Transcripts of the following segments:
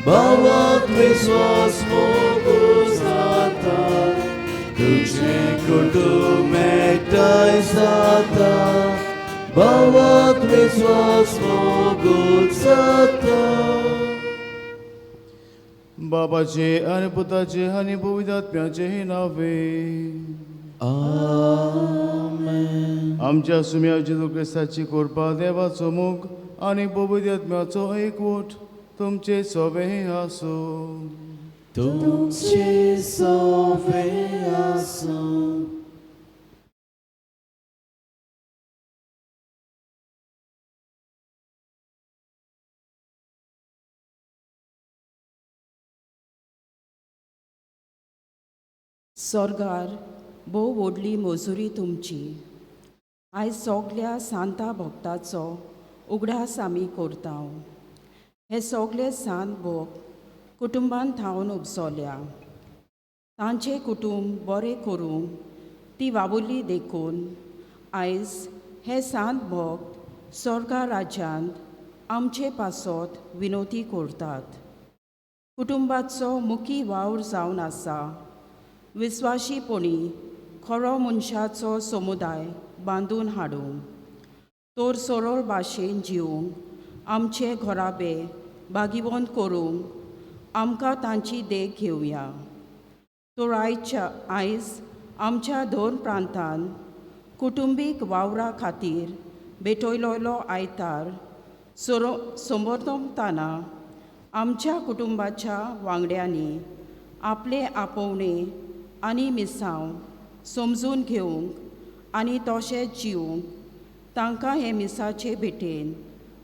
भावात विश्वास मोगून जाता, तुझे कुटुंब एकठांय जाता, भावात विश्वास मोगून जाता. बाबाचे आणि पुताचे आणि पवित्रात्म्याचे नावे. आमेन. आमच्या सुम्या जेजू ख्रिस्ताची कृपा, देवाचो मोग आणि पवित्रात्म्याचो एकवट तुमचे सवे आसो. तुमचे सवे आसो. स्वर्गार भोव व्हडली मजुरी तुमची. आयज सगल्या सांता भक्ताचो उगडास आमी करता. हे सगळे सांत भक्त कुटुंबान थावन उपसोल्या. तांचे कुटुंब बरें करूंक ती वावुरली देखून आयज हे सांत भक्त स्वर्गा राज्यांत आमचे पासत विनोती करतात. कुटुंबाचो मुखी वावर जावन आसा विस्वाशीपणी खरो मनशाचो समुदाय बांदून हाडूंक. तोर सरळ भाशेन जिवंक आमचे घराबे बागीवंत करूंक आमकां तांची देख घेवया. तर आयज आमच्या दोन प्रांतांत कुटुंबीक वावरा खातीर भेटयलोलो आयतार समर्थताना आमच्या कुटुंबाच्या वांगड्यांनी आपले आपोवणे आनी मिसांव समजून घेवंक आनी तशेंच जिवंक तांकां हे मिसाचे भेटेन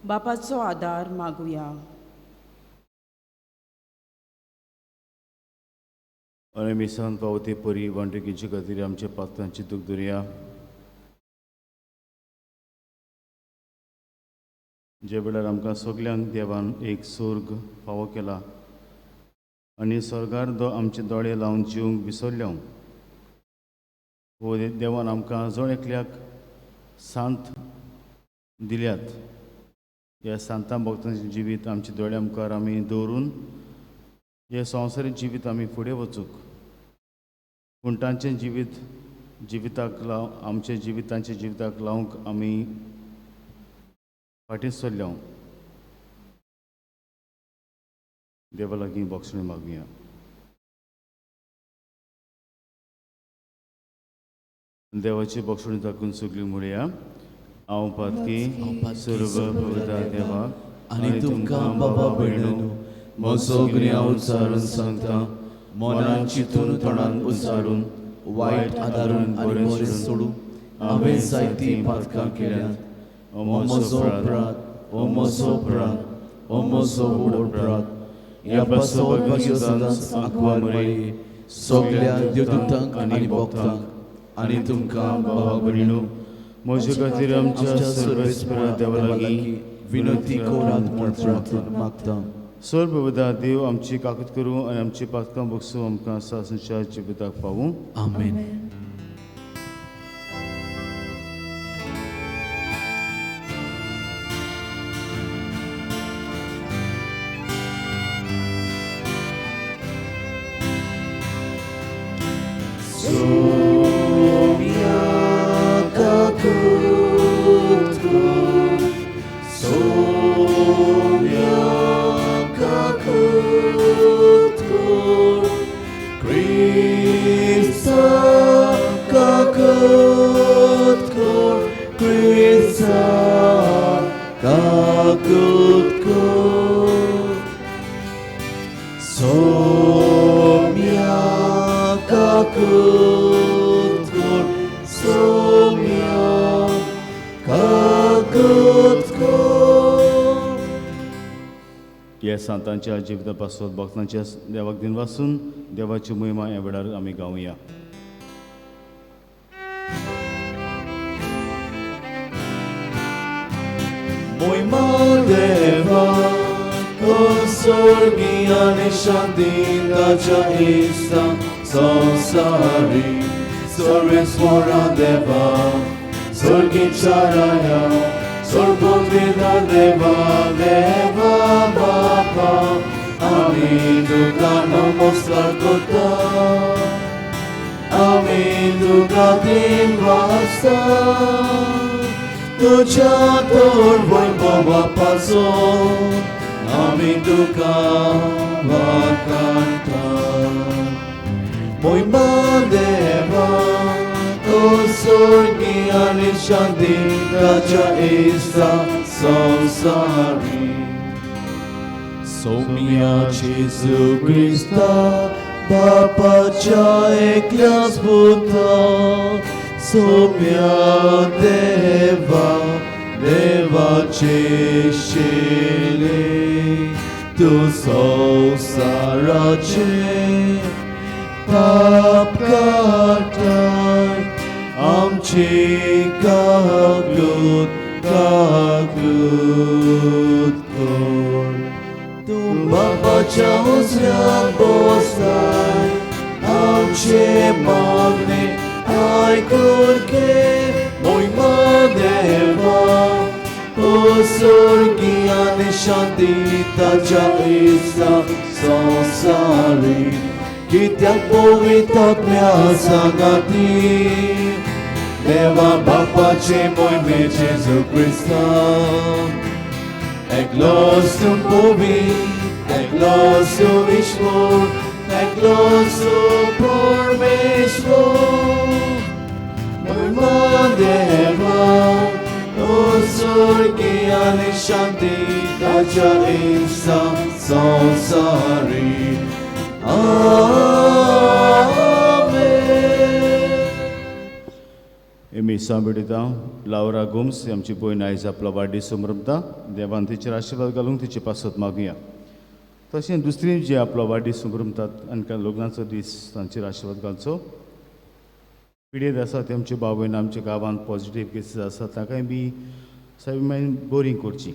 बापाचो आदार मागुया. आणि मिसांत पावते परी वांटकीचे खातीर आमच्या पात्रांची दूख धरया. जे वेळार आमकां सगल्यांक देवान एक स्वर्ग फावो केला आनी स्वर्गार आमचे दोळे लावन जिवंक विसरल्या. हो देवान आमकां जण एकल्याक सांत दिल्यात. ह्या सांता भक्तांचें जिवीत आमच्या दोळ्या मुखार आमी दवरून हे संवसारीक जिवीत आमी फुडें वचूंक, पूण तांचें जिविताक आमचे जिवितांचे जिविताक लावंक आमी फाटीं सरल्या. देवा लागीं बक्षणी मागुया. देवाची बक्षणी दाखून सगळीं म्हणया. हांव पातकी सर्व पवित्र देवाक आनी तुमकां बाबा भयणू म्हजो गुन्हे हांव उच्चारून सांगता. मनान चिंतून तोंडान उच्चारून वायट आदारून आनी बरें सोडूं हांवें जायतीं पातकां केल्यात. हो म्हजो अपराध, हो म्हजो अपराध, हो म्हजो व्हड अपराध. ह्या सौभाग्य सदांच आंखवार मेळ्ळी सगल्या देवदूतांक आनी भक्तांक आनी तुमकां बाबा भयणू म्हजे खातीर आमच्या सर्वेस्परा देवा लागीं विनंती करात म्हूण प्रार्थना मागता. सर्वपदा देव आमची काकूत करूं आनी आमची पातकां बगसूं आमकां सासणच्या जिविताक पावूं. आमेन. ह्या सांतांच्या जिविता पासत भक्तांच्या देवाक दिन वाचून देवाची महिमा ह्या वेळार आमी गावया. Moima deva, consorgiane shantinda chaista, sansari, sarvesvara deva, sorgin charaya, sorgondrida deva, deva baba, amen. नमस्कार करता आमी तुका दिन वाजता तुझ्या तोर वैभवापासून आमी तुका वाखाणटा महिमा देवा तो स्वर्गी आनी शांती ताच्या इस्ता संसारी सौम्या जेजू क्रिस्ता बापाच्या एकल्याच पुता सौम्या देवा देवाचे शेले तू संसाराचे पाप काटाय आमची कागूद कर तू बापाच्या उजव्यात बसलाय आमचे मागणे आयकून घे महिमा देवा ओ स्वर्गी आनी शांती ताच्या इस्ता संसारी कित्याक पवित्रात्म्या सांगाती देवा बापाचे मोहिमे जेजू क्रिस्ता एकलोच तूं पवित्र एकलोच तूं ईश्वर एकलोच तूं परमेश्वर महिमा देवा ओ स्वर्गी आनी शांती ताच्या इस्ता संसारी एमी सांबिडिता लावरा गोम्स आमची भयण आयज आपलो वाडदीस मनयता देवान तिचेर आशिर्वाद घालूंक तिचे पासत मागुया तशें दुसरी जे आपलो वाडदीस मनयतात आनी लग्नाचो दीस तांचेर आशिर्वाद घालचो पिडेत आसा ते आमचे बाबयन आमच्या गांवांत पॉझिटीव केसीस आसा ताकाय बी सगळी बोरींग करची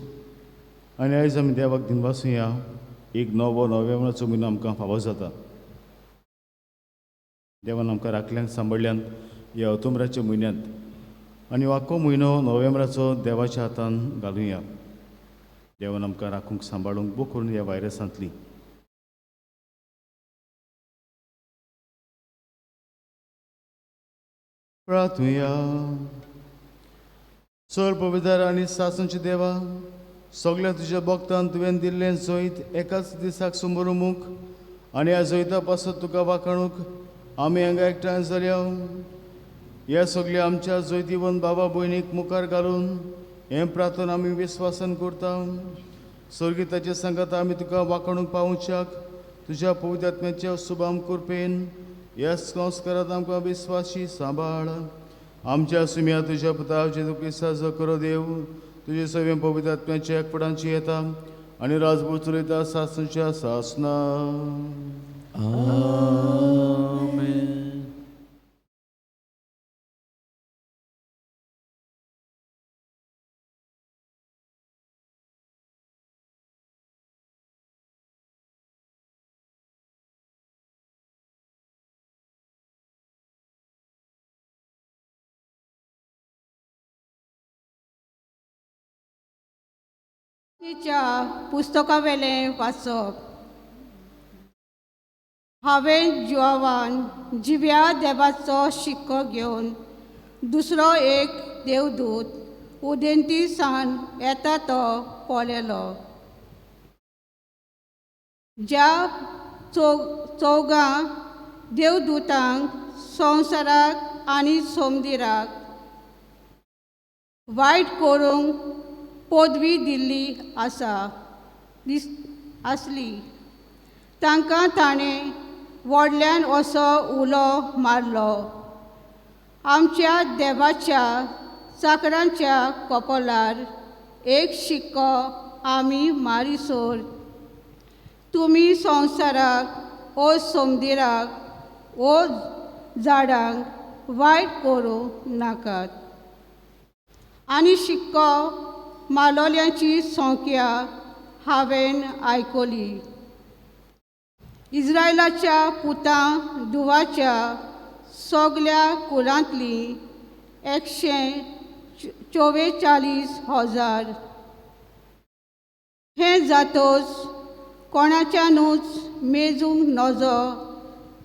आनी आयज आमी देवाक दिन वाचुया एक नोव्हेंबराचो म्हयनो आमकां फावो जाता देवान आमकां राखल्यांक सांबाळल्यांत ह्या ऑक्टोबराच्या म्हयन्यांत आनी आख्खो म्हयनो नोव्हेंबराचो देवाच्या हातांत घालुया देवान आमकां राखूंक सांबाळूंक बूक करून ह्या व्हायरसांतली प्रार्थुया चड पवित्र आनी सासूंचे देवा सगळ्या तुज्या भक्तांक तुवें दिल्लें जैत एकाच दिसाक समोरूंक आनी ह्या जैता पासत तुका वाखाणूक आमी हांगा एकठांय जाल्या ह्या सगळ्या आमच्या जैतिवन बाबा भयणीक मुखार घालून हें प्रार्थना आमी विस्वासान करता सर्गिताचे सांगात आमी तुका वाखाणूक पावच्याक तुज्या पवित्र आत्म्याच्या शुभाम कृपेन ह्या संस्कारांत आमकां विस्वासी सांबाळ आमच्या सुम्या तुज्या पुता जेजू क्रिस्ताचो करो देव तुजे सगळे पवित्र आत्म्याच्या एकपडांची येता आनी राजभूत चलयता सासूच्या सासना आमेन च्या पुस्तका वेलें वाचप हांवें जिवावान जिव्या देवाचो शिक्को घेवन दुसरो एक देवदूत उदेंती सावन येता तो पळयलो ज्या चौगां देवदूतांक संवसाराक आनी सोमदिराक वायट करूंक पदवी दिल्ली आसली तांकां ताणें व्हडल्यान असो उलो मारलो आमच्या देवाच्या चाकरांच्या कपोलार एक शिक्को आमी मारिसोर तुमी संवसाराक ओ सोमदिराक ओ झाडांक वायट करूं नाकात आनी शिक्को मारलोल्यांची संख्या हांवें आयकली इस्रायलाच्या पुतां दुवाच्या सगल्या कुळांतली 144,000 हें जातोच कोणाच्यानूच मेजूंक नजो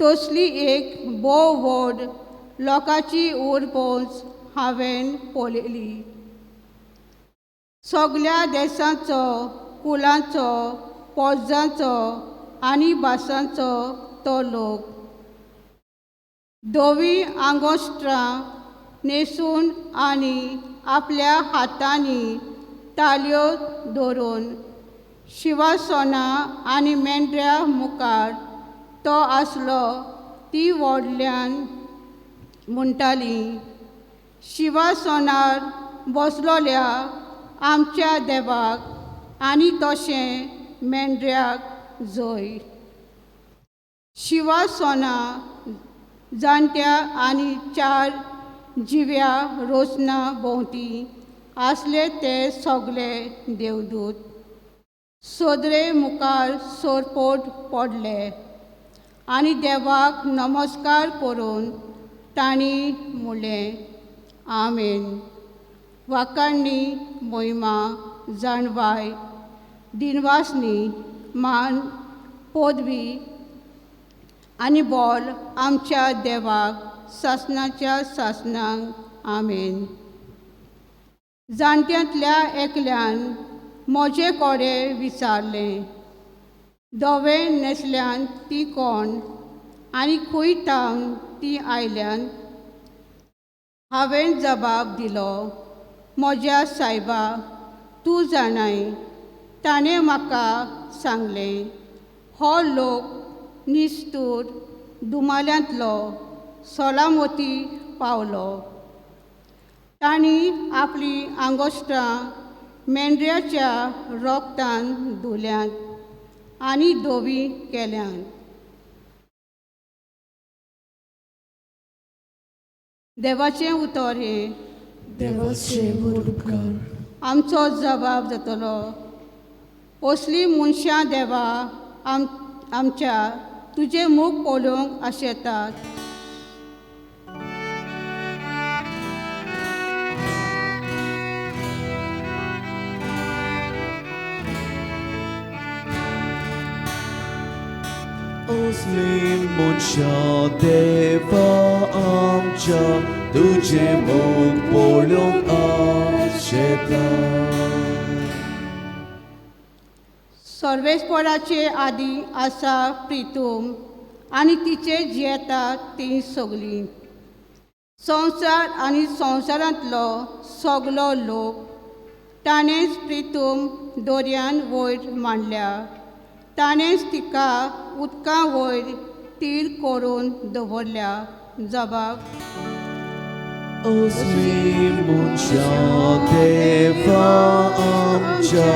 तसली एक बोव व्हड लोकांची उरपोंच हांवें पळयली. सगळ्या देशांचो, कुलांचो, पोजांचो आनी भासांचो तो लोक. धवी आंगोश्ट्रां न्हेसून आनी आपल्या हातांनी ताळयो धरून शिवासनां आनी मेंढऱ्या मुखार तो आसलो ती व्हडल्यान म्हणटाली, शिवासनार बसलोल्या आमच्या देवाक आनी तशें मेंढऱ्याक जय. शिवासनां जाणट्या आनी 4 जिव्या रोसना भोंवती आसले ते सगळे देवदूत सोदरे मुखार सोरपोट पडले आनी देवाक नमस्कार करून तांणी म्हणलें, आमेन. वाखाणणी, महिमा, जाणवाय, दिनवासनी, मान, पदवी आनी बोल आमच्या देवाक सासणाच्या सासणांक. आमेन. जाणट्यांतल्या एकल्यान म्हजे कडेन विचारलें, धवें न्हेसल्यान ती कोण आनी खंय थावन ती आयल्यान? हांवें जबाब दिलो, म्हज्या सायबा, तूं जाणाय. ताणें म्हाका सांगलें, हो लोक निस्तूर दुमाल्यांतलो सोलामती पावलो. तांणी आपली आंगोश्टां मेंढऱ्याच्या रोगतान धुल्यांत आनी धवी केल्यांत. देवाचें उतर हें. देवाचे उपकार. आमचो जबाब जातलो, असलीं मनशां देवा आमच्या तुजें मूख पळोवंक आशेतात. असली मनशां देवा आमच्या तुझे मूख पळोवंक आशेतात. सर्वेस्पराचे आदी आसा प्रितूम आनी तिचे जियेतात ती सगळीं. संवसार आनी संवसारांतलो सगलो लोक ताणेंच प्रितूम दोर्यान वयर मांडल्या. ताणेंच तिका उदकां वयर तीर करून दवरल्या. जबाब. असली मनशां देवा आमच्या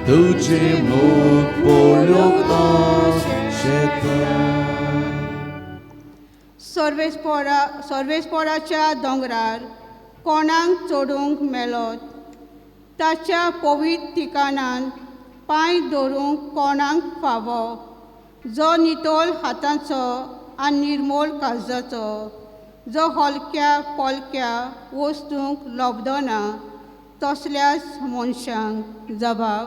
तुझे मूख पळोवंक आशेतात. सर्वेस्पराच्या दोंगरार कोणाक चडूंक मेळत, ताच्या पवित्र ठिकाणांत पांय दवरूंक कोणाक फावो, जो नितोळ हातांचो आनी निर्मोल काळजाचो, जो हलक्या पोलक्या वस्तूंक लोबदो ना, तसल्याच मनशांक. जबाब.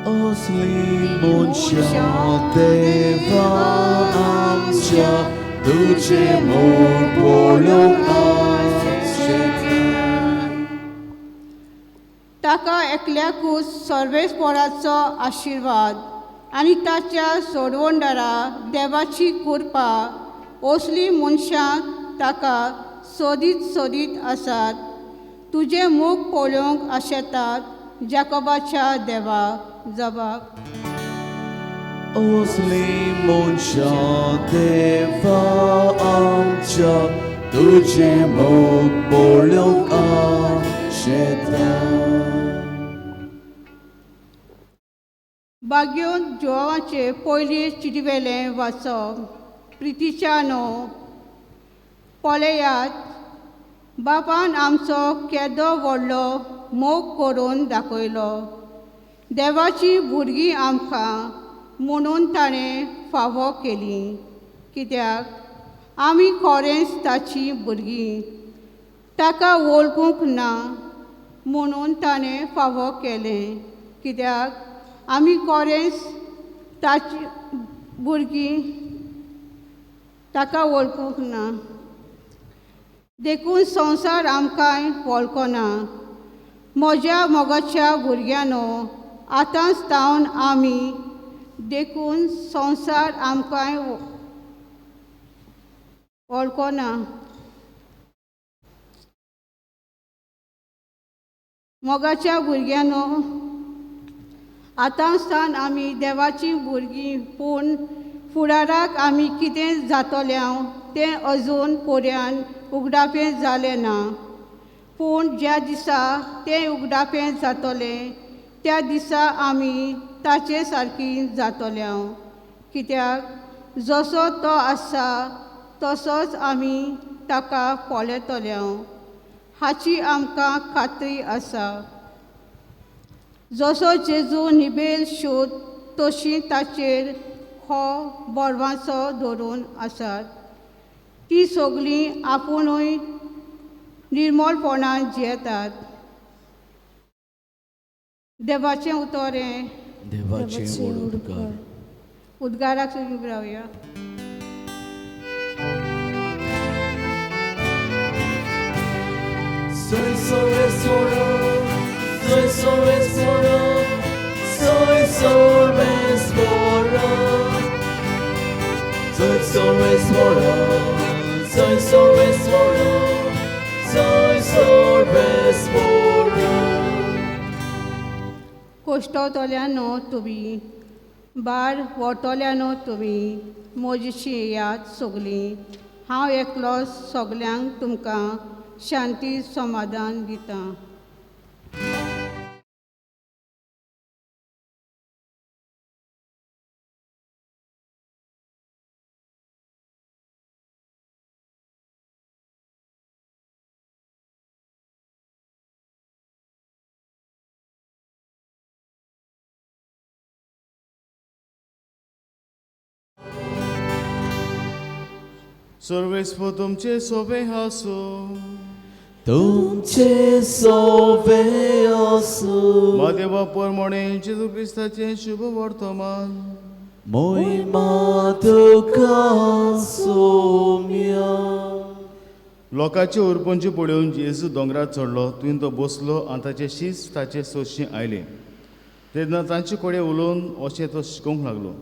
असली मनशां देवा आमच्या तुझे मूख पळोवंक आशेतात. ताका एकल्याकूच सर्वेस्पराचो आशिर्वाद आनी ताच्या सोडवणदारा देवाची कृपा असलीं मनशां ताका सोदीत सोदीत आसात. तुजें मूख पळोवंक आशेतात जाकोबाच्या देवा. जबाब. असली मनशां देवा आमच्या तुझे मूख पळोवंक आशेतात. भाग्यो जोवाचे पयली चिडवेलें वाचप. प्रितीच्या न्हू, पळयात, बापान आमचो केदो व्हडलो मोग करून दाखयलो. देवाची भुरगीं आमकां म्हणून ताणें फावो केली. कित्याक आमी खरेंच ताची भुरगीं. ताका वळखूंक ना म्हणून ताणें फावो केलें. कित्याक आमी खरेंच ताची भुरगीं ताका वळखूंक ना. देखून संवसार आमकां वळखना. म्हज्या मोगाच्या भुरग्यानो, आतांच तावन आमी देखून संवसार आमकां वळखना. मोगाच्या भुरग्यानो, आतांसान आमी देवाची भुरगीं, पूण फुडाराक आमी कितें जातोल्या तें अजून पर्यान उगडापें जालें ना. पूण ज्या दिसा तें उगडापें जातलें त्या दिसा आमी ताचे सारकीं जातोल्या, कित्याक जसो तो आसा तसोच आमी ताका पळयतल्या हाची आमकां खात्री आसा. जसो जेजू निबेल शोध तशी ताचेर हो बोरवांचो धरून आसात. ती सगळीं आपुणूय निर्मळपणान जियेतात. देवाचें उतोरें. देवाचें उडकार. उद्गाराक सुरू रावया. Soy sobre solo, soy sobre solo, soy sobre solo, soy sobre solo, soy sobre solo, soy sobre solo. कोश्टवतल्यानो तुमी, भार व्हरतल्यानो तुमी, म्हजीशी याद सगळीं. हांव एकलो सगल्यांक तुमकां शांती समाधान दिता. सर्वेस्व तुमचे सोबे हासो. तुमचे सोबे असो. मादेवा परमणे जेजू क्रिस्ताचे शुभ वर्तमान. मोहिमा तुका सोम्या. लोकांचे उरपणचे पळोवन जेजू दोंगरार चडलो. तुवें तो बसलो आनी ताचे शीस ताचे सोंशी आयले. तेन्ना तांचे कडेन उलोवन अशें तो शिकोवंक लागलो.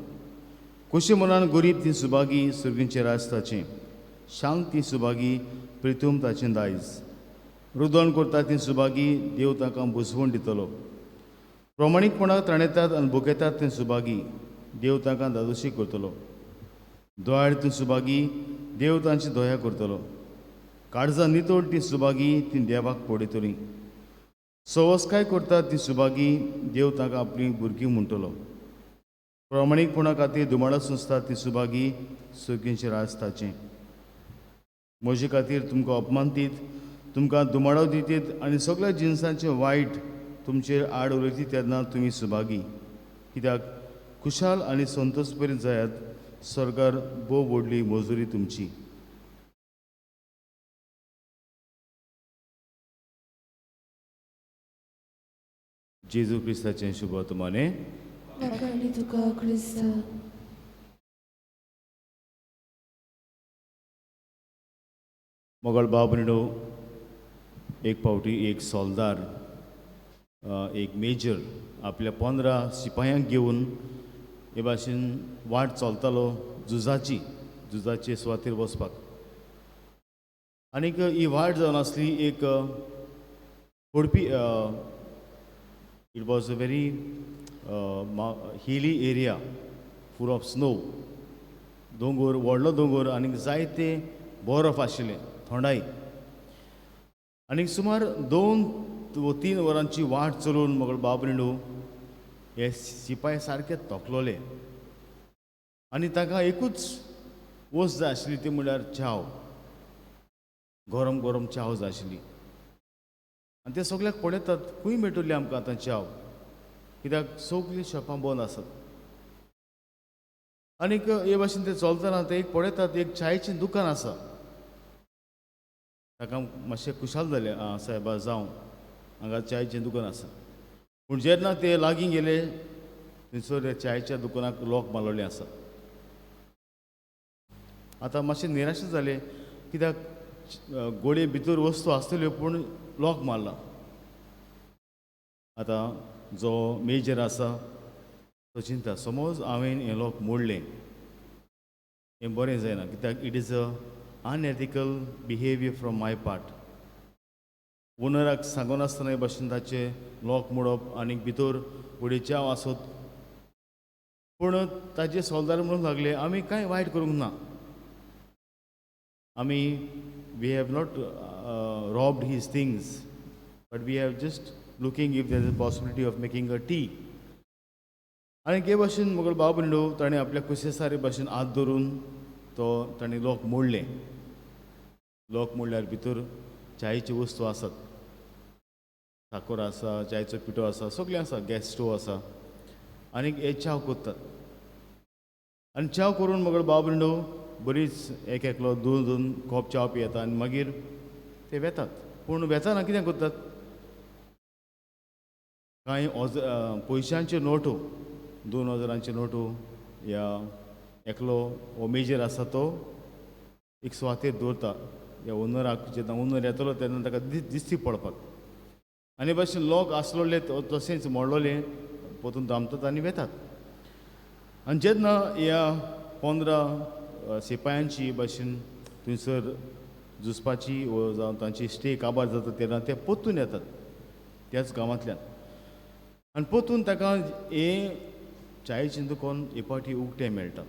खुशी मनान गरीब ती सुभागी, सुर्गींचे राज ताचें. शांत ती सुभागी, प्रितूम ताचें दायज. रुदण करता ती सुभागी, देव तांकां बुजवण दितलो. प्रमाणीकपणाक ताणयतात आनी भुकेतात ती सुभागी, देव तांकां दादोशी करतलो. दोळ्यार ती सुभागी, देव तांची दया करतलो. काळजां नितोड ती सुभागी, ती देवाक पळयतली. सवस्काय करतात ती सुभागी, देव तांकां आपली भुरगीं म्हणटलो. प्रमाणीकपणा खातीर दुमाळो सोंसतात ती सुभागी, सुर्गींचें राज ताचें. म्हजे खातीर तुमकां अपमान दीत, तुमकां दुमाळो दितीत आनी सगळ्या जिन्सांचें वायट तुमचेर आड उलयती तेन्ना तुमी सुभागी, कित्याक खुशाल आनी संतोश बरी जायात. स्वर्गार भोव व्हडली मजुरी तुमची. जेजू क्रिस्ताचें शुभ वर्तमाने. वखाणी तुका क्रिस्ता. मोगळ बाबरिणो, एक फावटी एक सोल्दार, एक मेजर आपल्या 15 शिपायांक घेवन हे भाशेन वाट चलतालो झुजाचे सुवातेर वचपाक. आनीक ही वाट जावन आसली एक पडपी. It was a very hilly area full of snow. दोंगर, व्हडलो दोंगर आनीक जायते बरफ आशिल्लें, थंडाई. आनीक सुमार 2 वा 3 वरांची वाट चलून मोगळ बाबरिणू हे शिपाय सारके तोकलोले. आनी ताका एकूच वस्त जाय आशिल्ली, ती म्हळ्यार चाव. गरम गरम चाव जाय आशिल्ली. आनी ते सगळ्याक पळयतात, खंय मेळटली आमकां आतां चाव, कित्याक सगळीं शॉपां बंद आसात. आनीक हे भाशेन ते चलतना ते एक पळयतात, एक चायेचें दुकान आसा. ताका मातशें खुशाल जालें, आं सायबा जावं, हांगा चायेचें दुकान आसा. पूण जेन्ना ते लागीं गेले थंयसर चायेच्या दुकानाक लॉक मारलेलें आसा. आतां मातशें निराश जालें कित्याक गोडये भितर वस्तू आसतल्यो पूण लॉक मारला. आतां जो मेजर आसा तो चिंता समोज हांवें हें लॉक मोडलें हें बरें जायना कित्याक it is a unethical behaviour from my part. ओनराक सांगून आसतना हे भाशेन ताचें लॉक मोडप आनी भितर उडीच्या आसत. पूण ताचे सोलदार म्हणूंक लागले आमी कांय वायट करूंक ना. आमी we have not robbed his things but we have just looking if there is a possibility of making a tea. आनी हे भाशेन मुगल बाब म्हणलो ताणें आपल्या कुशेसारे भाशेन हात धरून तो ताणें लॉक मोडलें. लॉक मोडल्यार भितर च्यायेच्यो वस्तू आसात. साकर आसा, च्यायेचो पिठो आसा, सगळें आसा, गॅस स्टोव आसा आनी हे च्या करतात. आनी च्या करून मुगल बाब म्हणलो बरीच एक एकलो दोन दोन कॉप च्या पियेता आनी मागीर ते वेतात. पूण वेताना कितें करतात कांय पयशांच्यो नोटो 2000च्यो नोटो या एकलो हो मेजर आसा तो एक सुवातेर दवरता ह्या ओनराक. जेन्ना ओनर येतलो तेन्ना ताका दिसती पडपाक आनी भाशेन लॉक आसलोले तशेंच मोडलोले पोतून दामतात आनी वेतात. आनी जेन्ना ह्या 15 शिपायांची भाशेन थंयसर झुजपाची जावं तांची स्टे काबार जाता तेन्ना ते पोत्तून येतात त्याच गांवांतल्यान. आनी पोत्तून ताका हे च्यायेचें दुकान हे पाटी उगटें मेळटा.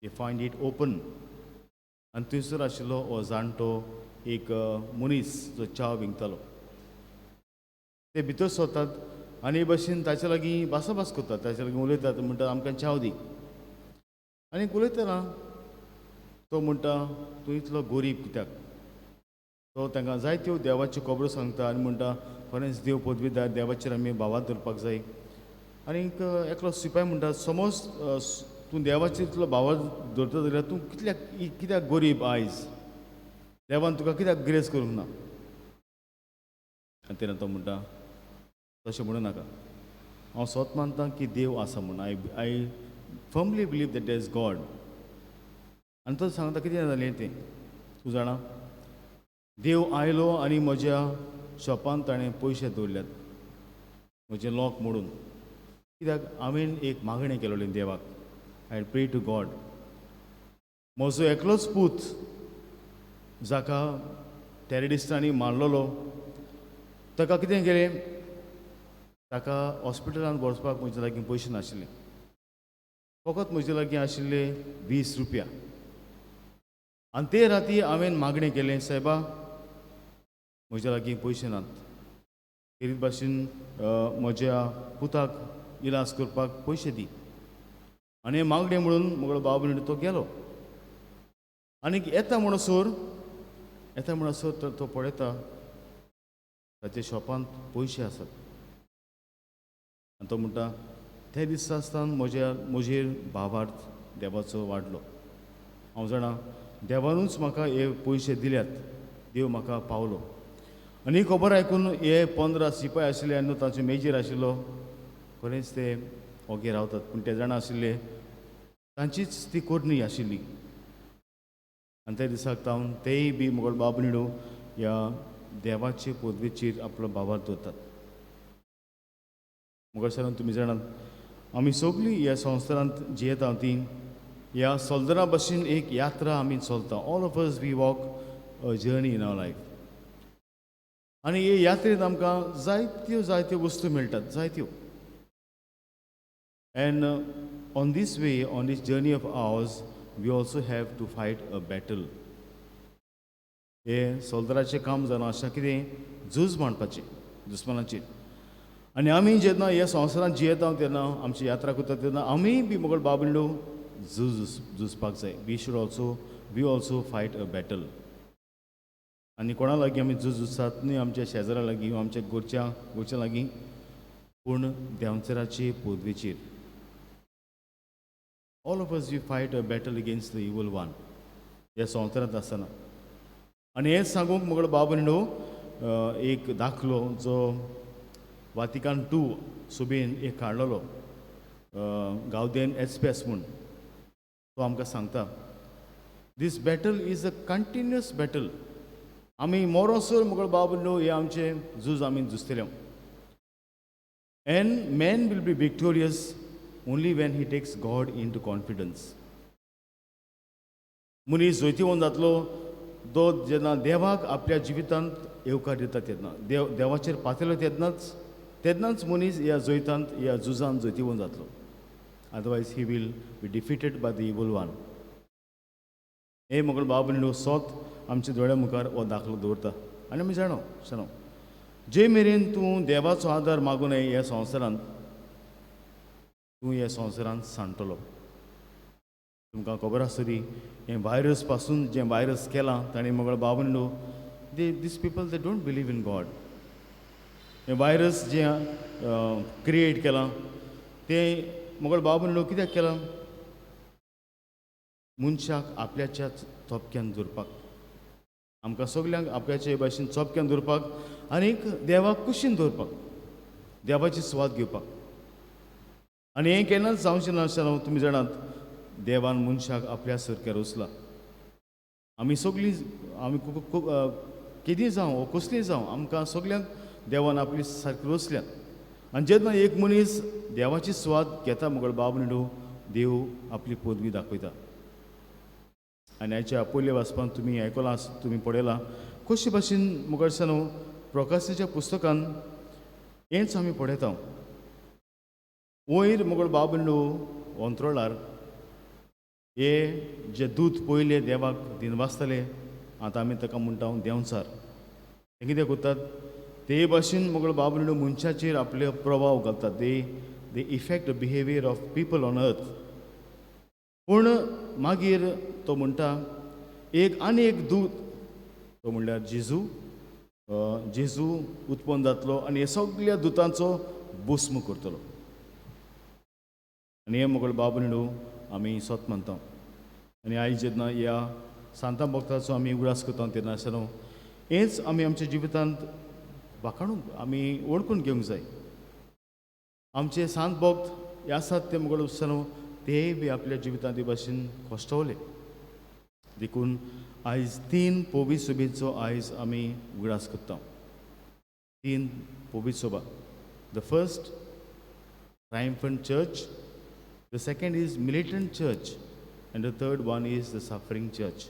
हे फायंड इट ओपन आनी थंयसर आशिल्लो हो जाणटो एक मनीस जो च्या विकतालो. ते भितर सरतात आनी हे भाशेन ताचे लागीं भासाभास करतात. ताचे लागीं उलयतात म्हणटा आमकां च्या दी. आनी उलयतना तो म्हणटा तूं इतलो गरीब कित्याक. तो तांकां जायत्यो देवाच्यो खबरो सांगता आनी म्हणटा खरेंच देव पदवीदार देवाचेर आमी भावार धरपाक जाय. आनी एकलो सिपाही म्हणटा समज तूं देवाचेर इतलो भावार धरता जाल्यार तूं कित्याक गरीब आयज. देवान तुका कित्याक ग्रेस करूंक ना. आनी तेन्ना तो म्हणटा तशें म्हणूं नाका. हांव स्वत मानतां की देव आसा म्हूण. I firmly believe that there is God. आनी तो सांगता कितें जालें तें तूं जाणा देव आयलो आनी म्हज्या शॉपान ताणें पयशे दवरल्यात म्हजें लॉक मोडून. कित्याक हांवें एक मागणें केलोलें देवाक. आय प्रे टू गॉड. म्हजो एकलोच पूत जाका टॅररिस्टांनी मारलोलो ताका कितें केलें ताका हॉस्पिटलांत व्हरपाक म्हजे लागीं पयशे नाशिल्ले. फकत म्हजे लागीं आशिल्ले 20 रुपया. आनी ते राती हांवें मागणें केलें सायबा म्हजे लागीं पयशे नात. तेच भाशेन म्हज्या पुताक इलाज करपाक पयशे दी. आनी हें मागणें म्हणून म्हजो बाब म्हणून तो गेलो. आनी येता म्हणसर तर तो पळयता ताच्या शॉपांत पयशे आसात. आनी तो म्हणटा ते दिसा आसतना म्हजेर भावार्थ देवाचो वाडलो. हांव जाणा देवानूच म्हाका हे पयशे दिल्यात. देव म्हाका पावलो. आनी खबर आयकून हे 15 सिपाय आशिल्ले आनी ताचो मेजर आशिल्लो खरेंच ते ओगे रावतात. पूण ते जाणा आशिल्ले तांचीच ती कोरणी आशिल्ली. आनी त्या दिसाक तावन तेय बी म्हगो बाब निडू ह्या देवाचे पदवेचेर आपलो भावार्थ दवरतात. मुखार तुमी जाणात आमी सगळीं ह्या संवसारांत जियेता ती ह्या सोल्दरा भाशेन एक यात्रा आमी चलता. All of us we walk a journey in our life. आनी हे यात्रेंत आमकां जायत्यो वस्तू मेळटात जायत्यो. And on this way on this journey of ours we also have to fight a battle. हे सोल्दराचें काम जावन अशें कितें झूज मांडपाचें दुस्मानाचेर. आनी आमी जेन्ना ह्या संवसारांत जियेता तेन्ना आमची यात्रा करता तेन्ना आमी बी मुगल बाबलो झुजपाक जाय. We also fight a battle. आनी कोणा लागीं आमी झुजतात न्ही आमच्या शेजारा लागीं आमच्या गोरच्या लागीं पूण देंवचाराचे पदवेचेर. All of us we fight a battle against the evil one ह्या संवसारांत आसतना. आनी हें सांगूंक मुगल बाब एक दाखलो जो वातिकान II सुबेन एक काडलोलो गावदेन एस्पेस म्हूण तो आमकां सांगता This battle is a continuous battle. आमी मोरोसोर मुगळ बाबलो हे आमचे झूज आमी झुजतले. And man will be victorious only when he takes God into confidence. मनीस जोयतीवन जातलो तो जेन्ना देवाक आपल्या जिवितांत येवकार दिता तेन्ना देवाचेर पातळ्यो तेन्नाच मनीस ह्या जोयतांत ह्या झुजांत जोयतीवन जातलो. Otherwise he will be defeated by the evil one. हे मुगळ बाबलो सोत आमच्या दोळ्या मुखार हो दाखलो दवरता. आनी आमी जाणो जे मेरेन तूं देवाचो आदार मागूं नये ह्या संवसारांत तूं ह्या संवसारांत सांडटलो. तुमकां खबर आसतली हें व्हायरस पासून जें व्हायरस केलां ताणें मुगळ बाबंडो दीस people they don't believe in God. हें व्हायरस जें क्रिएट केलां तें मुगळ बाबंडो कित्याक केलां? मनशाक आपल्याच्याच चोपक्यान दवरपाक, आमकां सगल्यांक आपल्याचे भाशेन चोपक्यान दवरपाक आनीक देवाक कुशीन दवरपाक, देवाची सुवात घेवपाक. आनी हें केन्नाच जावचें नासतना तुमी जाणात देवान मनशाक आपल्या सारक्या रचला. आमी सगळीं आमी कितें जावं वो कसलीं जावं आमकां सगल्यांक देवान आपली सारकी रचल्यात. आनी जेन्ना एक मनीस देवाची सुवात घेता मुगळ बाबंडो देव आपली पदवी दाखयता. आनी हाच्या पयले वाचपान तुमी आयकलां तुमी पळयलां कशे भाशेन मुखारसान प्रकाशाच्या पुस्तकान हेंच आमी पळयता. वयर मुगळ बाबंडो अंतरोळार हे जे दूत पयले देवाक दिनवासताले आतां आमी ताका म्हणटा देंवचार. हे कितें करतात? ते भाशेन मुगळ बाबंडो मनशाचेर आपले प्रभाव घालतात. They effect the behaviour of people on earth. पूण मागीर तो म्हणटा आनी एक दूत तो म्हणल्यार जेजू उत्पन्न जातलो आनी हे सगळ्या दुतांचो भस्म करतलो. आनी हे मुगळ बाबंडो आमी सोत मानता. आनी आयज जेन्ना ह्या सांता भक्ताचो आमी उगडास करता तेन्ना आसतना हेंच आमी आमच्या जिवितांत वाखाणूंक आमी वळखून घेवंक जाय. आमचे सांत भक्त हे आसात ते मुगळ आसतना ते बी आपल्या जिवितांत हे भाशेन कश्टवले. देखून आयज 3 पवित्र सभेचो आयज आमी उगडास करता. 3 पवित्र सभा. The first triumphant church, the second is militant church and the third one is the suffering church.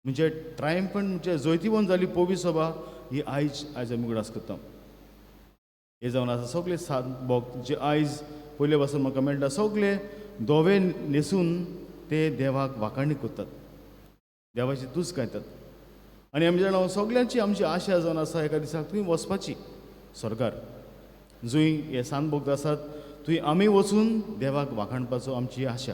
म्हणजे ट्रायम्फंट म्हणजे जोयतीवन जाली पवित्र सभा ही आयज आमी उगडास करता. हे जावन आसा सगळे सांत भक्त जे आयज पयले पासून म्हाका मेळटा सगळे धवे न्हेसून ते देवाक वाखाणणी करतात, देवाची तुज गायतात. आनी आमी जाणा सगळ्यांची आमची आशा जावन आसा एका दिसाक थंय वचपाची स्वर्गार. जंय हे सांत भक्त आसात थंय आमी वचून देवाक वाखाणपाचो आमची आशा.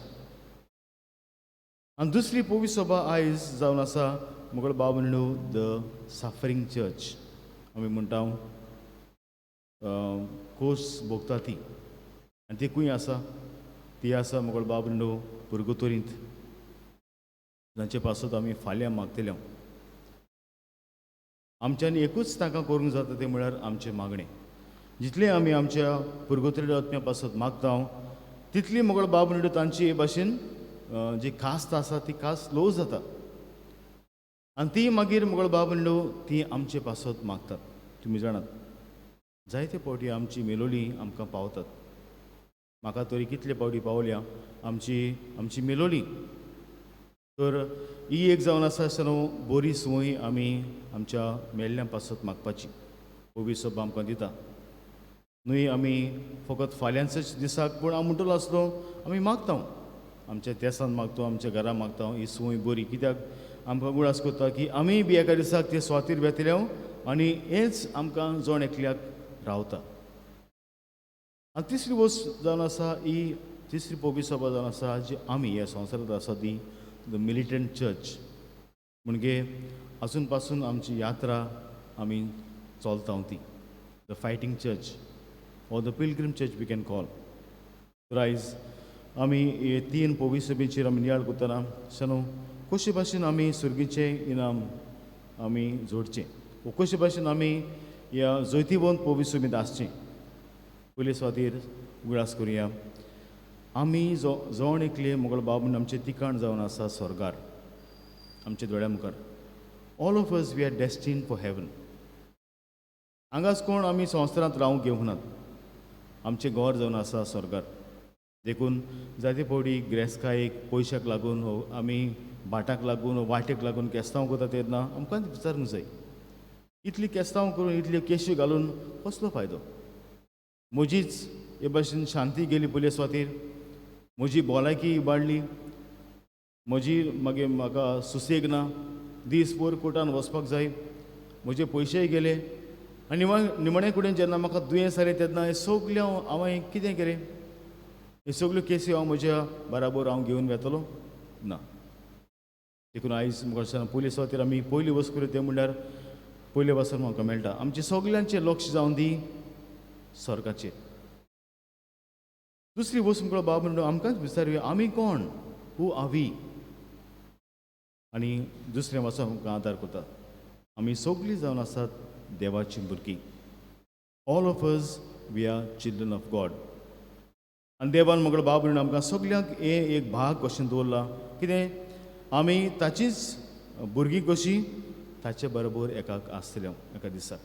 आनी दुसरी पवित्र सभा आयज जावन आसा मुगळ बाबंडो द सफरींग चर्च. आमी म्हणटा खोस भोगता ती आनी ती खंय आसा? ती आसा मुगळ बाबंडो पुर्गतोरींत, जांचे पासत आमी फाल्यां मागतले. आमच्यांनी एकूच ताका करूंक जाता तें म्हळ्यार आमचें मागणें. जितलें आमी आमच्या पुर्गतोरी आत्म्या पासत मागता तितली मुगळ बाबंडो तांची हे भाशेन जी कास्त आसा ती कास्त लो जाता. आनी ती मागीर मुगळ बाबंडो ती आमचे पासत मागतात. तुमी जाणात जायते फावटी आमची मेलोली आमकां पावतात. म्हाका तरी कितले फावटी पावल्या आमची मेलोली. तर ही एक जावन आसा आसतना बरी संवय आमी आमच्या मेल्ल्या पासत मागपाची पवित्र सभा आमकां दिता. न्हय आमी फकत फाल्यांचेच दिसाक पूण हांव म्हणटलो आसलो आमी मागता, आमच्या देसान मागता, आमच्या घरा मागता ही संवय बरी. कित्याक आमकां उगडास करता की आमी बी एका दिसाक ते स्वातीर वेतले आनी हेंच आमकां जण एकल्याक रावता. आनी तिसरी वस्त जावन आसा ही तिसरी पवित्र सभा जावन आसा जी आमी ह्या संवसारांत आसा ती द मिलिटंट चर्च. म्हणजे अजून पासून आमची यात्रा आमी चलता ती the fighting church or the pilgrim church we can call. आयज आमी हे 3 पवित्र सभेचेर आमी नियाळ करतना सनो कशे भाशेन आमी सुर्गेचें इनाम आमी जोडचें, कशे भाशेन आमी ह्या जोयतीवंत पवित्र सभेंत आसचें. पयले सुवातेर उगडास करुया. आमी जवण एकले मुगळ बाबून आमचे तिकाण जावन आसा स्वर्गार आमचे दोळ्या मुखार. All of us we are destine for heaven. हांगाच कोण आमी संवसारांत रावंक येवंक नात. आमचें घर जावन आसा स्वर्गार. देखून जायते फावटी गिरेस्तकायेक पयशाक लागून आमी भाटाक लागून वाटेक लागून केस्तांव करता तेन्ना आमकां विचारूंक जाय, इतली केस्तांव करून इतल्यो केशी घालून कसलो फायदो? म्हजीच हे भाशेन शांती गेली पुलीस सुवातेर, म्हजी भलायकी इबाडली, म्हाका सुसेग ना, दीसभर कोर्टान वचपाक जाय, म्हजे पयशेय गेले आनी निमणे कडेन जेन्ना म्हाका दुयेंस जालें तेन्ना हे सगलें हांवें कितें केलें? हे सगल्यो केसी हांव म्हज्या बराबर हांव घेवन वेतलो ना. देखून आयज मुखारसान पुलीस सुवातेर आमी पयली वस्त करूं तें म्हणल्यार पयले पासून म्हाका मेळटा आमचे सगल्यांचें लक्ष जावन दी स्वर्गाचेर. दुसरी वस्त मुखार बाब म्हणून आमकांच विचारुया आमी कोण? Who are we? आनी दुसरें वचून आमकां आदार करता. आमी सगळीं जावन आसात देवाची भुरगीं. All of us we are children of God. आनी देवान मुगळ बाब म्हणून आमकां सगल्यांक हे एक भाग कशें दवरला. कितें? आमी ताचीच भुरगीं कशीं ताचे बरोबर एकाक आसतल्यो एका दिसा.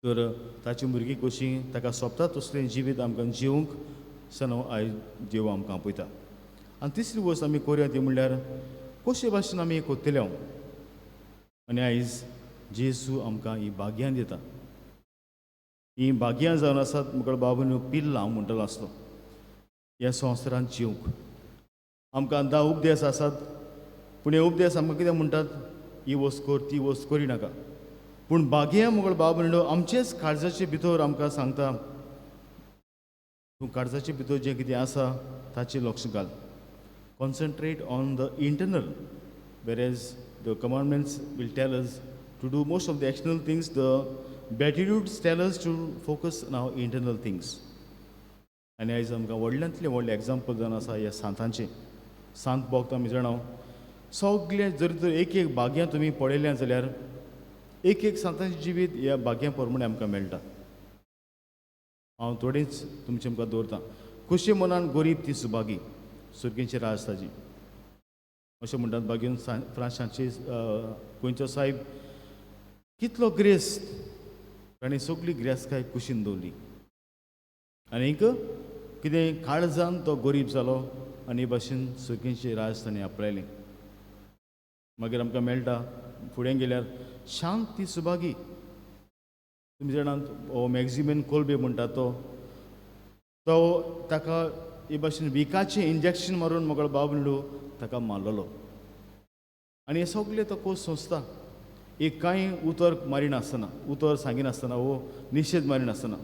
तर ताची भुरगीं कशीं ताका सोबता तसलें जिवीत आमकां जिवंक सनो आयज देव आमकां आपयता. आनी तिसरी वस्त आमी करुया ती म्हणल्यार कशे भाशेन आमी कोत्तल्यो. आनी आयज जेजू आमकां ही भाग्यां दिता. ही भाग्यां जावन आसात मुखार बाबून पिल्लां हांव म्हणटलो आसलो ह्या संवसारांत जिवंक. आमकां 10 उपदेश आसात, पूण हे उपदेश आमकां कितें म्हणटात? ही वस्त कर, ती वस्त करी नाका. पूण भाग्या मुगळ बाब म्हणलो आमचेच काळजाचे भितर आमकां सांगता तूं काळजाचे भितर जें कितें आसा ताचेर लक्ष घाल. Concentrate on the internal, whereas the commandments will tell us to do most of the external things. The beatitudes tell us to focus on our internal things. आनी आयज आमकां व्हडल्यांतलें व्हडलें एग्जाम्पल जावन आसा ह्या सांतांचें. सांत भक्त आमी जाणाव सगळे जरी तर एक एक भाग्यां तुमी पळयलें जाल्यार एक एक सांतांचें जिवीत ह्या भाग्यां प्रमाणे आमकां मेळटा. हांव थोडेंच तुमचें आमकां दवरतां. खुशी मनान गरीब ती सुभागी, सुर्गेचें राज ताजी अशें म्हणटात. भाग्यून फ्रांसाचे गोंयचो साहेब कितलो ग्रेस्त, ताणें सगळी गिरेस्तकाय कुशीन दवरली. आनीक कितें काळजान तो गरीब जालो आनी हे भाशेन सुर्गेचें राज ताणें आपणायलें. मागीर आमकां मेळटा फुडें गेल्यार शांत ती सुभागी. तुमी जाणात हो मॅक्झिमन कोल्बे म्हणटा तो ताका हे भाशेन विकाचें इंजेक्शन मारून मोगळ बाबलो ताका मारलेलो. आनी हे सगळे तो कोस सोंसता. एक कांय उतर मारिनासतना, उतर सांगिनासतना, वो निशेध मारिनासतना.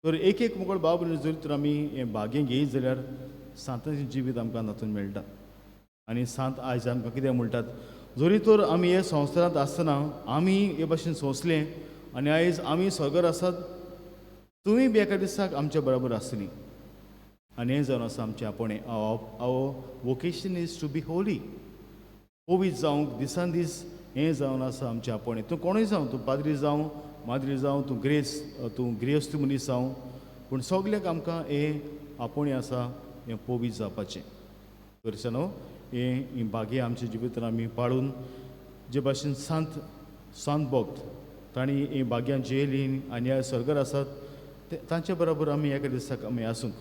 तर एक एक मुगळ बाब जरी तर आमी हें भाग्यें घेयत जाल्यार सांताचें जिवीत आमकां तातूंत मेळटा. आनी सांत आयज आमकां कितें म्हणटात? जरी तर आमी हे संवसारांत आसतना आमी हे भाशेन सोंसलें आनी आयज आमी स्वर्गार आसात, तुमी बी एका दिसाक आमच्या बरोबर आसतलीं. आनी हें जावन आसा आमचें आपणें. Our vocation is to be holy. पवित्र जावंक दिसान दीस हें जावन आसा आमचें आपणें. तूं कोणूय जावं, तूं पाद्री जावं, माद्री जावं, तूं गिरेस्त मनीस जावं, पूण सगल्याक आमकां हें आपणें आसा हें पवित्र जावपाचें. करचनो ही भाग्य आमच्या जिवितान आमी पाळून जे भाशेन सांत भक्त तांणी ही भाग्यां जियेलीं आनी ह्या स्वर्गार आसात तांचे बरोबर आमी एका दिसाक आमी आसूंक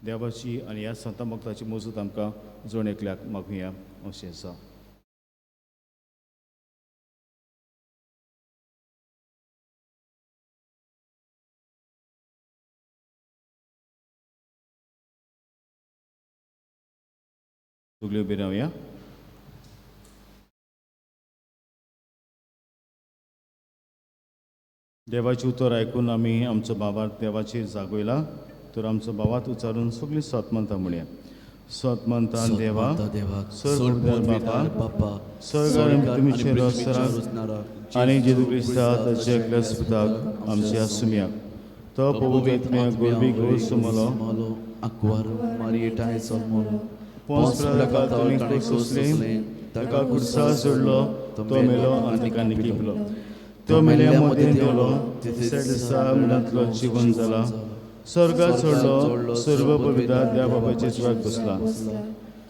देवाची आनी ह्या संत भक्ताची मजूत आमकां जोड एकल्याक मागुया अशें आसा. सगळे उबे रावया. देवाची उतर आयकून आमी आमचो बाबार देवाचेर जागयला. तर आमचो बाबात उचारून सगळीं सतमंतां म्हणया. सतमंतान देवा, बापा, स्वर्गार तुमचे रस्त्यार आनी जेजू क्रिस्ता ताचे एकल्याच पुताक आमच्या सुम्याक तो पवित्र गोरबी घोस सुमलो आंकवार मारियेटाय सलमोन पोंस तुमी सोंसले ताका खुर्सा जोडलो तो मेलो आनी तिका निकिपलो. तो मेल्या मदें देवलो तिसऱ्या दिसा मिलांतलो जिवन जाला स्वर्गात सोडलो सर्व पवित्र त्या बाबाचे सुवात बसला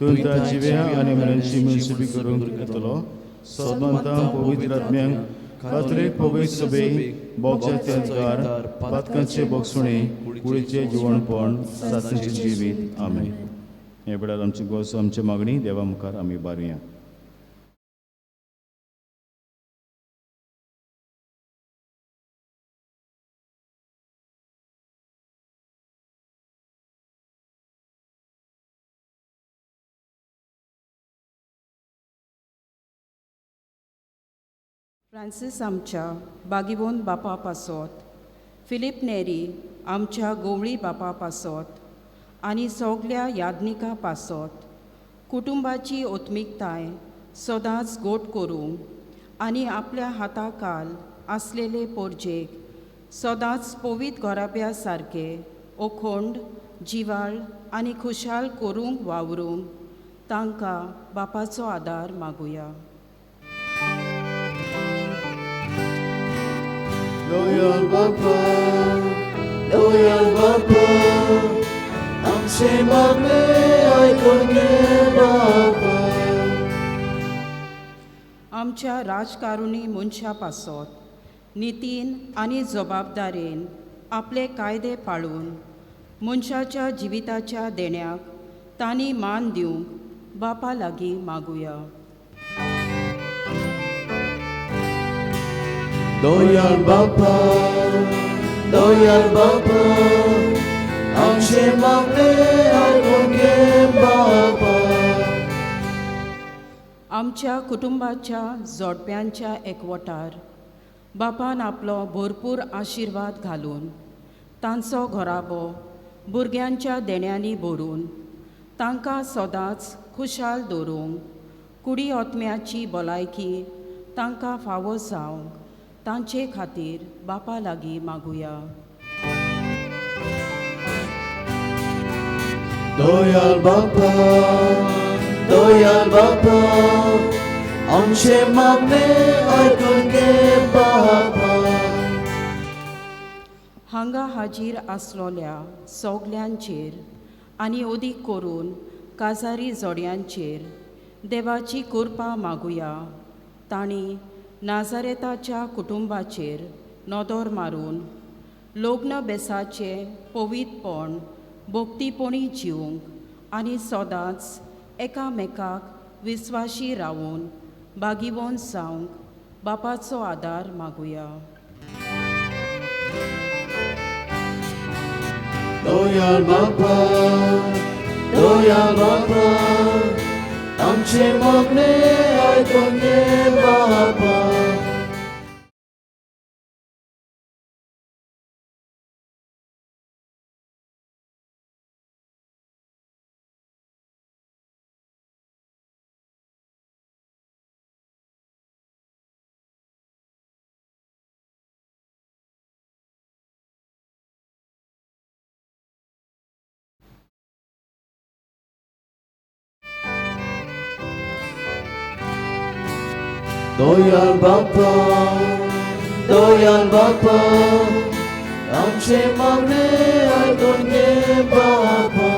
तूं त्या जिव्या आनी मरणची मनसुबी करूंक येतलो सोदमंतां पवित्र आत्म्यांक कातरीक पवित्र सभेक बोगच्या तेजकार पातकांचे बोगसुणे कुडीचे जिवणपण सासणेचे जिवीत आमेन. हे वेळार आमची गोस आमची मागणी देवा मुखार आमी बारुया. फ्रांसीस आमच्या बागिवोन बापा पासत, फिलीप नेरी आमच्या गोवळी बापा पासत आनी सगल्या यादनिका पासत कुटुंबाची ओत्मिकताय सदांच गोट करूंक आनी आपल्या हाताखाल आसलेले पोरजेक सदांच पवित घोराब्या सारके अखंड जिवाळ आनी खुशाल करूंक वावरूंक तांकां बापाचो आदार मागुया. Loyal Baba, loyal Baba, आमचे मागणे ऐकून घे बाबा. आमच्या राजकारुणी मनशा पासत नितीन आनी जबाबदारेन आपले कायदे पाळून मनशाच्या जिविताच्या देण्याक तांणी मान दिवंक बापा लागीं मागुया. Loyal Baba, loyal Baba, आमचे मागणे ऐकून घे बाबा. आमच्या कुटुंबाच्या जोडप्यांच्या एकवटार बापान आपलो भरपूर आशिर्वाद घालून तांचो घोराबो भुरग्यांच्या देण्यांनी भरून तांकां सदांच खुशाल दवरूंक कुडी ओत्म्याची भलायकी तांकां फावो जावंक तांचे खातीर बापा लागीं मागुया. Loyal Baba, loyal Baba, आमचे मागणे ऐकून घे बाबा. हांगा हाजीर आसलोल्या सगल्यांचेर आनी अदीक करून काजारी जोड्यांचेर देवाची कृपा मागुया. तांणी नाजारेताच्या कुटुंबाचेर नदर मारून लग्न बेसाचे पवित्रपण भोक्तीपणी जिवंक आनी सदांच एकामेकाक विस्वाशी रावून बागिवोन जावंक बापाचो आदार मागुया. Loyal Baba, loyal Baba, आमचे मागणे ऐकून घे बाबा. Loyal Baba, loyal Baba, आमचे मागणे ऐकून घे बाबा.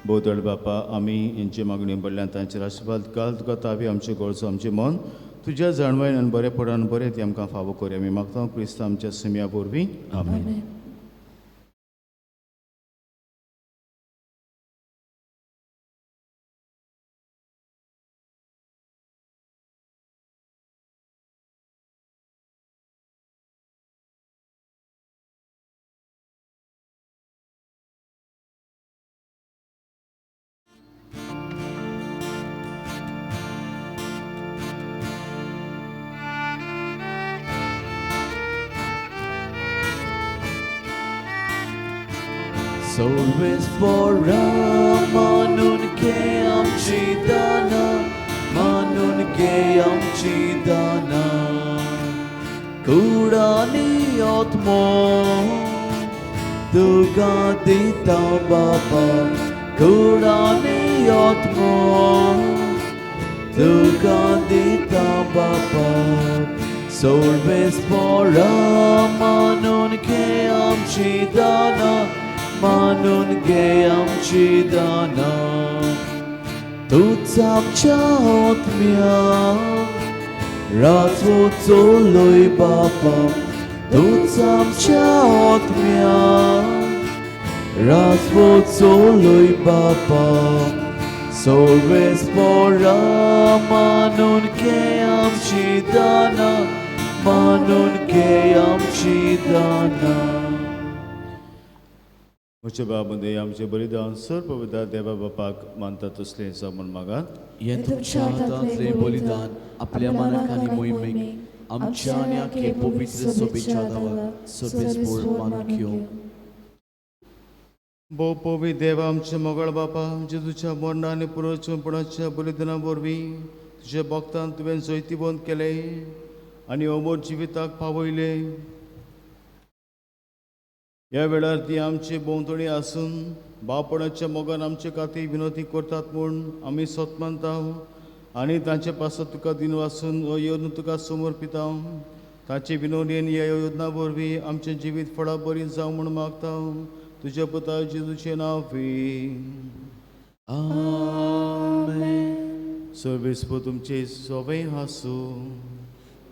बोदळ बापा आमी हेंची मागणी पडल्यान तांचेर आशिर्वाद घाल. तुका तावी आमचे गोडचो आमचें मन तुज्या जाणवायन आनी बरेपणान बरें ती आमकां फावो करूं. आमी मागता क्रिस्त आमच्या सिम्या पोरवीं आमेन. Solves pora manun ke amchi dana, manun ke amchi dana. Kurani atmo, tuga dita baba. Kurani atmo, tuga dita baba. Solves pora manun ke amchi आमची दाना मानून घे आमची दाना तूच आमच्या आत्म्या राजवो चोलोय बापा तूच आमच्या आत्म्या राजवो चोलोय बापा सर्वेस्परा मानून घे आमची दाना मानून घे आमची दाना म्हज्या बाबंदे आमचें बलिदान सर पवित्र देवा बापाक मानता तसलें जावन मागात हे तुमच्या हातांतले बलिदान आपल्या मनाक आनी मोहिमेक आमच्या आनी आखे पवित्र सभेच्या गावात सर्वेस्पोर मानून घेवं भोव पवित्र देवा आमचे मोगळ बापा जेजूच्या मरणा आनी पुरोचपणाच्या बलिदाना वरवीं तुज्या भक्तान तुवें जैती बंद केलें आनी अमर जिविताक पावयले ह्या वेळार ती आमची भोंवतणी आसून बापणाच्या मोगान आमचे खातीर विनोदी करतात म्हूण आमी सतमानता आनी तांचे पासत तुका दिन वाचून हो योजना तुका समर्पिता ताचे विनोदीन ह्या योजना वरवीं आमचें जिवीत फळां बरी जावं म्हूण मागता तुज्या पुता जेजूचें नांव आमेन सर्वेस्पो तुमचे सोबे आसूं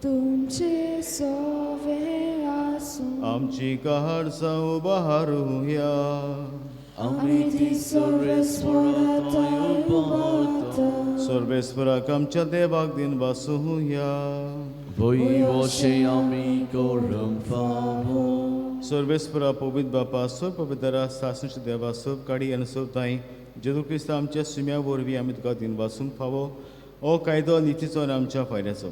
तुमचे सोवे आसूं आमची काळजां उबारूया आमी ती सर्वेस्परांत उबारता सर्वेस्पराक आमच्या देवाक दिन वाचूया वोयवोशे आमी करूंक फावो सर्वेस्परा पवित्र बापा सो पवित्रा सासणेच्या देवा सब काडी आनी सोबताय जेजू क्रिस्त आमच्या सुम्या वरवीं आमी तुका दिन वाचूंक फावो हो कायदो नितीचो आनी आमच्या फायद्याचो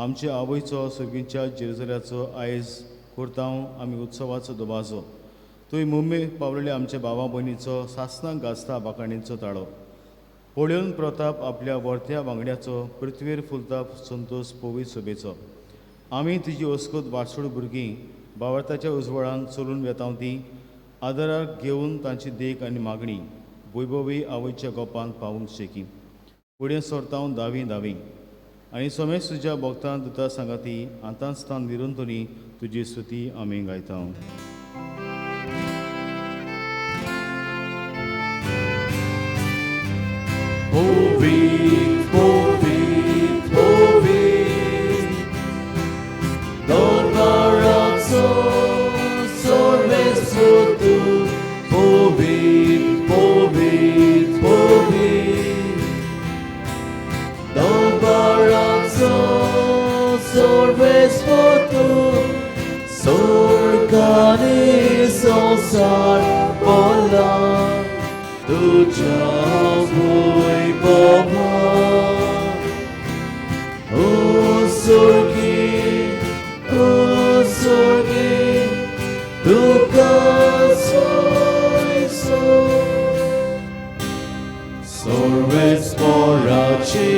आमच्या आवयचो सगळींच्या जेरुसल्याचो आयज कुर्तांव आमी उत्सवाचो दबाजो तुवें मुंबय पावलेल्या आमच्या भावा भयणीचो सासणाक गाजता बाकाणीचो ताळो पळयोवन प्रताप आपल्या वर्त्या वांगड्याचो पृथ्वीर फुलताप संतोश पवित्र सभेचो आमी तुजी वस्कोत वाडसूड भुरगीं भावार्थाच्या उजवळान चलून वेताव ती आदाराक घेवन तांची देख आनी मागणी वैभवी आवयच्या गोपान पावूंक शेकी फुडें सरताव दावी आनी सोमेश तुज्या भक्तान दुता सांगाती आतांस्तान निरंतरी तुजी स्तुती आमी गायता Povit, povit, povit Dormarazo, sorvesu tu Povit, povit, povit Dormarazo, sorvesu tu Sorgani sonsar bolan तुझ्या भोय बाबा ओ स्वर्गी तुका सोयसो सर्वेस्पराची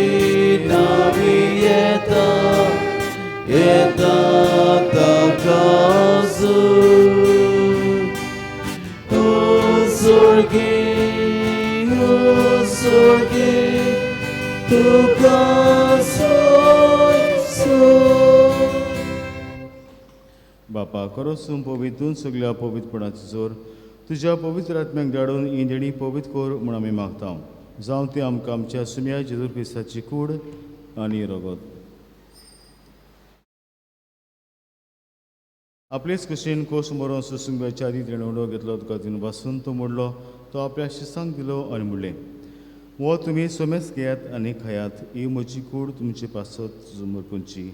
नावी येता ताकाजू ओ स्वर्गी तुका सोयसो बापा करोसून पवितून सगळ्या पवित्रपणाची जोर तुज्या पवित्र आत्म्याक धाडून ही देणी पवित्र कोर म्हूण आमी मागता जावं ती आमकां आमच्या सुम्या जेजू क्रिस्ताची कूड आनी रगत आपलेच कुशीन कोस मरोन सुसुंगाच्या आदी तेणें उडो घेतलो तुका दिन वाचून तो मोडलो तो आपल्या शिसांक दिलो आनी म्हणलें वो तुमी सोमेस घेयात आनी खायात ही म्हजी कूड तुमचे पासत झुमरपूंची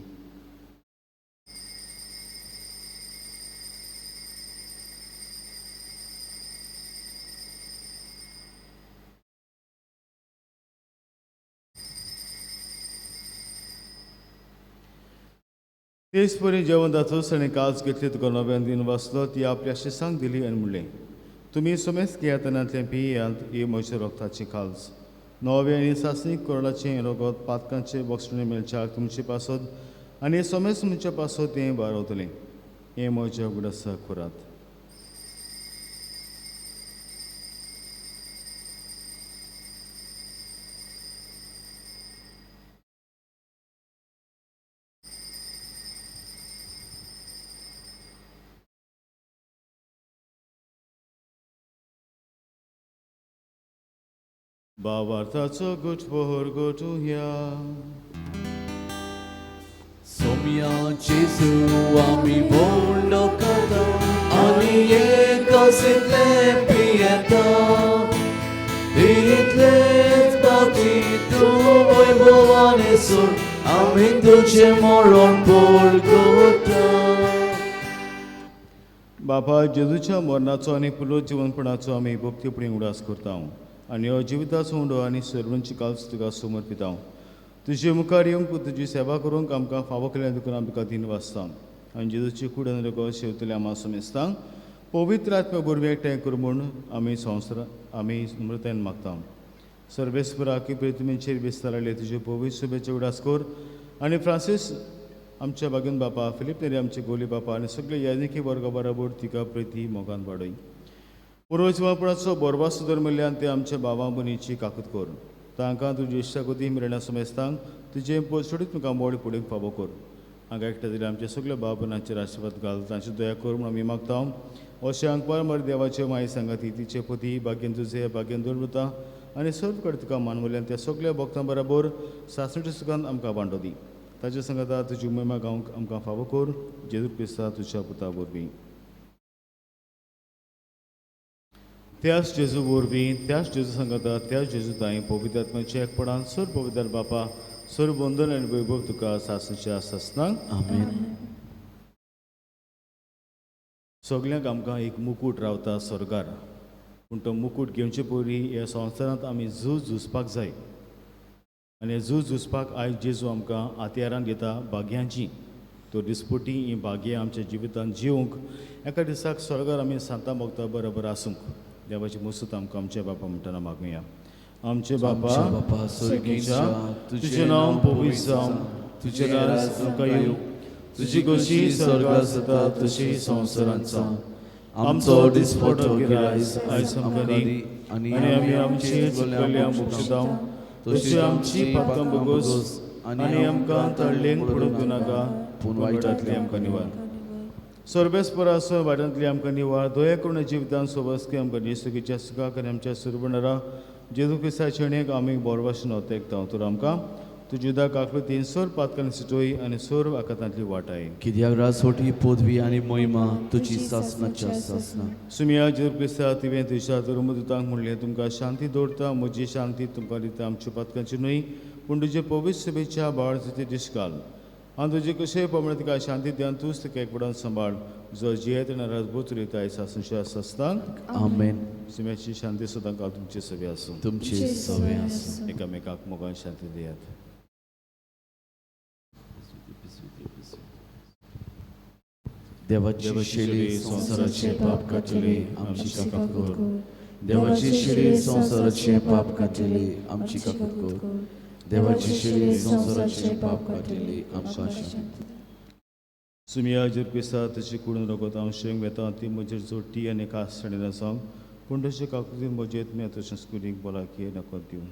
तेच परी जेवण जातोच ताणें काज घेतली तुका नव्यान दिन वाचलो ती आपल्या शिसांक दिली आनी म्हणलें तुमी सोमेस घेयातनांतलें पियेयात ही म्हज्या रोगताची काल्स नवे आनी सासणीक कोरडाचें रगत पातकांचे बक्षणे मेलच्याक तुमचे पासत आनी सोमेस तुमच्या पासत तें बारवतलें हें म्हज्या उगडासा खोरात भावार्थाचो गुटपोर गोटुया सोम्या जेजू आमी बोंडो करता आनी एकसितले पियेता इतलेच बाबती तूं वैभवाने सोड आमी तुझे मरण पोळगोता बापा जेजूच्या मरणाचो आनी पुनरुज्जीवनपणाचो आमी भक्तीपणी उडास करता आनी हो जिविताचो उंडो आनी सर्वांची काल्स तुका समर्पिता तुजे मुखार येवंक तुजी सेवा करूंक आमकां फावो केल्या देखून आमी तुका दिन वाचता आनी जेजूची कुडन रगत शेवतले आमी समेजता पवित्र आत्म्या बरोबर एकठांय कर म्हूण आमी आमी नम्रतायेन मागता सर्वेस्परा की प्रितमेचेर विस्तारले तुजे पवित्र शुभेचे उडास कर आनी फ्रांसीस आमच्या बागेन बापा फिलीप नेरी आमचे गोली बापा आनी सगळे याजकी वर्गा बरोबर तिका प्रिती मोगान वाडय पुर्वजीवनपणाचो बोरवा सुदर म्हणल्यान ते आमच्या भावा भयणीची काकूत कर तांकां तुजी इश्टागती मेळना समेजतांक तुजे सोडीत तुका मोड फुडें फावो कर हांगा एकट्या तरी आमच्या सगळ्या भाव भयणांचेर आशिर्वाद घाल तांची दया कर म्हूण आमी मागता अशें अंकपार मर देवाचे माई सांगाती तिचे पती भाग्यन तुजे भाग्यन दवरता आनी सर्व कडेन तुका मानवल्यान त्या सगळ्या भक्तां बरोबर सासणेच्या सुखांत आमकां वांटो दी ताचे सांगाता तुजी महिमा गावंक आमकां फावो कर जेजू क्रिस्ता तुज्या पुता वरवीं त्याच जेजू वरवीं त्याच जेजू सांगाता त्याच जेजू ताई पवित्र आत्म्याच्या एकपणान सर पवित्र बापा सर बंधन आनी वैभव तुका सासणेच्या सासनाक आमेन सगळ्यांक आमकां एक मुकूट रावता स्वर्गार पूण तो मुकूट घेवचे पयलीं ह्या संवसारांत आमी झुजपाक जाय आनी झुजपाक आयज जेजू आमकां हातयारान दिता भाग्यांची तो दिसपटी ही भाग्यां आमच्या जिवितांत जिवंक एका दिसाक स्वर्गार आमी सांतां भोगता बरोबर आसूंक देवाची मसूत आमकां आमच्या बापा म्हणटना मागुया आमचे बापा स्वर्गीच्या तुजें नांव पवित्र जावं तुजें राज तुका येवं तुजी कशी स्वर्गार जाता तशी संवसारांत जावं आमचो दिसपटो गिरायस आयज आमकां दी आनी आमी आमची चुकलेल्या मोक्षिता तशी आमची पातकां बोगोस आनी आमकां तळ्ळेंक पडूंक दिनाका पूण वायटांतली आमकां निवार सर्वेस्पर आसूं वायटांतली आमकां निवार दया करून जिवितांत सोबस्की आमकां निसुखीच्या सुखाक आनी आमच्या सुरबणारा जेजू क्रिस्ताचे अणेक आमी बोरवाशीन ओतेकता तर आमकां तुजी उदा काकलुतीन सर पातकांनी सिटोय आनी सर आकातांतली वाटाय कित्याक रासोटी पदवी आनी महिमा तुजी सासनाच्या सासना सुमिया जेजू क्रिस्ता तुवें तुज्या धर्मदुतांक म्हणलें तुमकां शांती दवरता म्हजी शांती तुमकां दिता आमच्या पातकांची न्हय पूण तुजे पवित्र सभेच्या बाळाचे दिश्काल आनी तुजे कशें प्रमाणे तिका शांती दिवन तूंच तिका एकपडान सांबाळ जो जियेत आनी राजभूत रिताय सासनच्या सासनाक आमेन सुम्याची शांती सुद्दां काल तुमचे सभे आसूं तुमची सवय आसूं एकामेकाक मोगान शांती दियात देवाची शेळी संसाराचे पाप काटले आमची काकूत कर देवाची शेळी संसाराचे पाप काटले आमची काकूत कर देवाची शेळी संसाराचे पाप काटले आमकां शांती सुमिया जर पिसा तशी कुडून रगत हांव शेंग वेता ती म्हजेर जोडटी आनी कास्तणी नासांव पूण तशें काकुतीन म्हजेत मी तशें स्कुलीक भलायकी नकत दिवं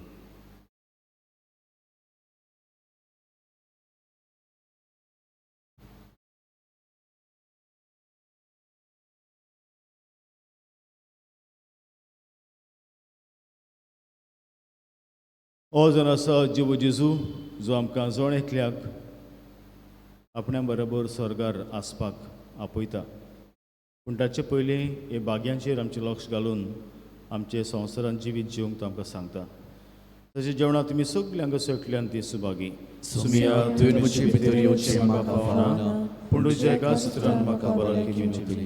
हो जन आसा जिवो जेजू जो आमकां जोण एकल्याक आपण्या बरोबर स्वर्गार आसपाक आपयता पूण ताचे पयलीं हे भाग्यांचेर आमचें लक्ष घालून आमचे संवसारांत जिवीत जिवंक तो आमकां सांगता तशें जेवणां तुमी सगल्यांक सटल्यान ती सुभागी सुमिया तुवें म्हजे भितर येवचें म्हाका फावना पूण तुज्या एका सुत्रान म्हाका भलायकी मेळटली